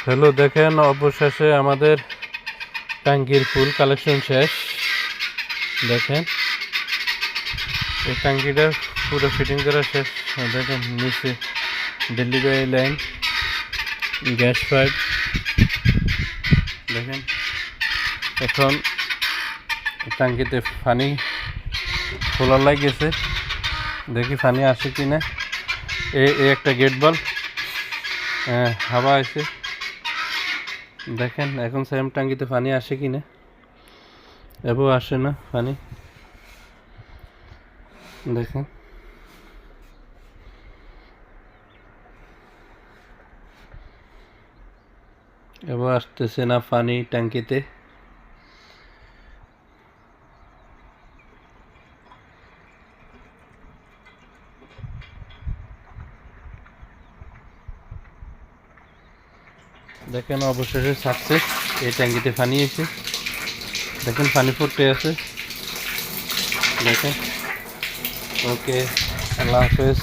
Hello, দেখেন অবশেষে আমাদের ট্যাঙ্কির ফুল কালেকশন শেষ। দেখেন এই ট্যাঙ্কিটা পুরো ফিটিং করা শেষ। দেখেন নিচে ডেলিভারি লাইন, গ্যাস পাইপ। দেখেন এখন ট্যাঙ্কিতে পানি খোলা লাগিয়েছে, দেখি পানি আসে কিনা। এই একটা গেট বাল্ব, হাওয়া আছে। দেখেন এখন সেম ট্যাঙ্কিতে পানি আসে কিনা, এবার আসে না পানি। দেখেন এবার আসতেছে না পানি ট্যাঙ্কিতে। দেখেন অবশেষে সাকসেস, এই ট্যাঙ্কিতে পানি এসে। দেখেন পানি ফুটতে আছে। দেখেন, ওকে, আল্লাহ হাফেজ।